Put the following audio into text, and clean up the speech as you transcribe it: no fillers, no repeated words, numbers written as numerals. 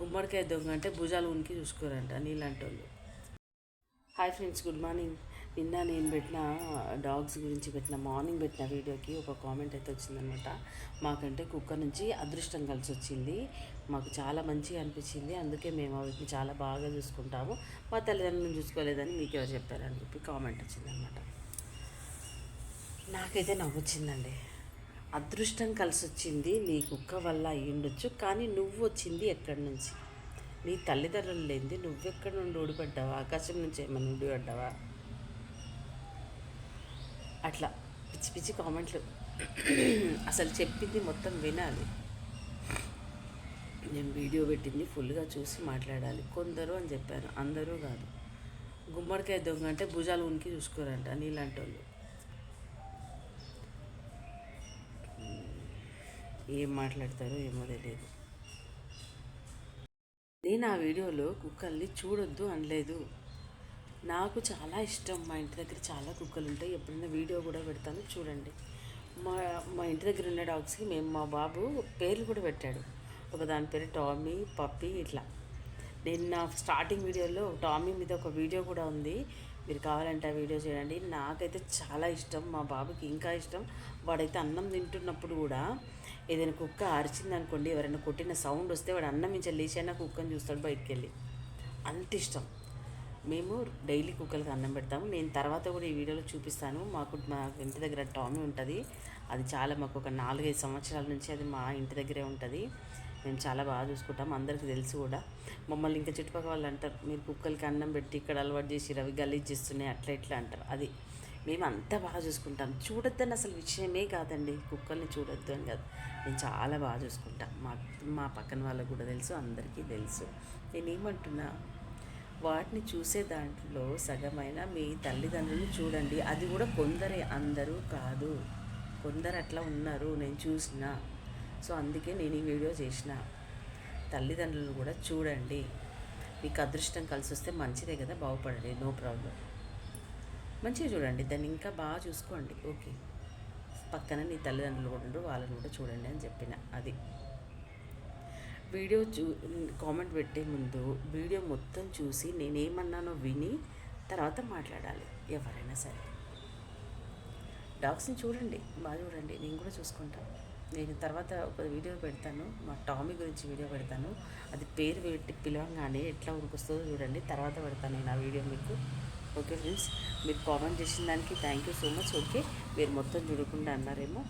గుమ్మడికాయ దొంగ అంటే భుజాలు ఉనికి చూసుకోరంట నీలాంటి వాళ్ళు. Hi friends, good morning. నిన్న నేను పెట్టిన డాగ్స్ గురించి మార్నింగ్ పెట్టిన వీడియోకి ఒక కామెంట్ అయితే వచ్చిందనమాట. మాకంటే కుక్క నుంచి అదృష్టం కలిసి వచ్చింది, మాకు చాలా మంచిగా అనిపించింది, అందుకే మేము వీటిని చాలా బాగా చూసుకుంటాము, మా తల్లిదండ్రులను చూసుకోలేదని మీకు ఎవరు చెప్పారని చెప్పి కామెంట్ వచ్చిందనమాట. నాకైతే నవ్వొచ్చిందండి. అదృష్టం కలిసి వచ్చింది నీ కుక్క వల్ల అయ్యి ఉండొచ్చు, కానీ నువ్వు వచ్చింది ఎక్కడి నుంచి? నీ తల్లిదండ్రులు లేనిది నువ్వెక్కడ నుండి ఊడిపడ్డావా? ఆకాశం నుంచి ఏమైనా ఊడిపడ్డావా? అట్లా పిచ్చి పిచ్చి కామెంట్లు. అసలు చెప్పింది మొత్తం వినాలి. నేను వీడియో పెట్టింది ఫుల్గా చూసి మాట్లాడాలి. కొందరు అని చెప్పాను, అందరూ కాదు. గుమ్మడికాయ దొంగ అంటే భుజాలు ఉనికి చూసుకోరంట నీలాంటి వాళ్ళు. ఏం మాట్లాడతారో ఏమో తెలియదు. నేను ఆ వీడియోలో కుక్కల్ని చూడొద్దు అనలేదు. నాకు చాలా ఇష్టం, మా ఇంటి దగ్గర చాలా కుక్కలు ఉంటాయి, ఎప్పుడైనా వీడియో కూడా పెడతాను చూడండి. మా మా ఇంటి దగ్గర ఉన్న డాగ్స్కి మా బాబు పేర్లు కూడా పెట్టాడు. ఒక దాని పేరు టామీ, పప్పీ ఇట్లా. నేను నా స్టార్టింగ్ వీడియోలో టామీ మీద ఒక వీడియో కూడా ఉంది, మీరు కావాలంటే ఆ వీడియో చేయండి. నాకైతే చాలా ఇష్టం, మా బాబుకి ఇంకా ఇష్టం. వాడైతే అన్నం తింటున్నప్పుడు కూడా ఏదైనా కుక్క అరిచింది అనుకోండి, ఎవరైనా కొట్టిన సౌండ్ వస్తే వాడు అన్నం నుంచి లేచైనా కుక్కని చూస్తాడు బయటికి వెళ్ళి. అంత ఇష్టం. మేము డైలీ కుక్కలకి అన్నం పెడతాము. నేను తర్వాత కూడా ఈ వీడియోలో చూపిస్తాను. మా ఇంటి దగ్గర టామీ ఉంటుంది, అది చాలా మాకు ఒక 4-5 సంవత్సరాల నుంచి అది మా ఇంటి దగ్గరే ఉంటుంది. మేము చాలా బాగా చూసుకుంటాం, అందరికీ తెలుసు కూడా. మమ్మల్ని ఇంకా చుట్టుపక్కల వాళ్ళు అంటారు, మీరు కుక్కలకి అన్నం పెట్టి ఇక్కడ అలవాటు చేసి అవి గలీజ్ చేస్తున్నాయి అట్లా ఇట్లా అంటారు. అది మేము అంతా బాగా చూసుకుంటాం. చూడొద్దని అసలు విషయమే కాదండి, కుక్కల్ని చూడొద్దు అని కాదు, నేను చాలా బాగా చూసుకుంటాం. మా పక్కన వాళ్ళకు కూడా తెలుసు, అందరికీ తెలుసు. నేనేమంటున్నా, వాటిని చూసే దాంట్లో సగమైన మీ తల్లిదండ్రులు చూడండి. అది కూడా కొందరే, అందరూ కాదు, కొందరు అట్లా ఉన్నారు, నేను చూసిన. సో అందుకే నేను ఈ వీడియో చేసిన. తల్లిదండ్రులు కూడా చూడండి. మీకు అదృష్టం కలిసి వస్తే మంచిదే కదా, బాగుపడండి, నో ప్రాబ్లం. మంచిగా చూడండి, దాన్ని ఇంకా బాగా చూసుకోండి. ఓకే, పక్కన నీ తల్లిదండ్రులు కూడా ఉండరు, వాళ్ళని కూడా చూడండి అని చెప్పిన. అది వీడియో కామెంట్ పెట్టే ముందు వీడియో మొత్తం చూసి నేనేమన్నానో విని తర్వాత మాట్లాడాలి ఎవరైనా సరే. డాగ్స్ని చూడండి, బాగా చూడండి, నేను కూడా చూసుకుంటాను. నేను తర్వాత ఒక వీడియో పెడతాను, మా టామీ గురించి వీడియో పెడతాను. అది పేరు పెట్టి పిలవంగానే ఎట్లా ఉరికొస్తుందో చూడండి, తర్వాత పెడతాను నేను ఆ వీడియో మీకు. ఓకే ఫ్రెండ్స్, మీరు కామెంట్ చేసిన దానికి thank you so much. Okay, మీరు మొత్తం చూడకుండా అన్నారేమో.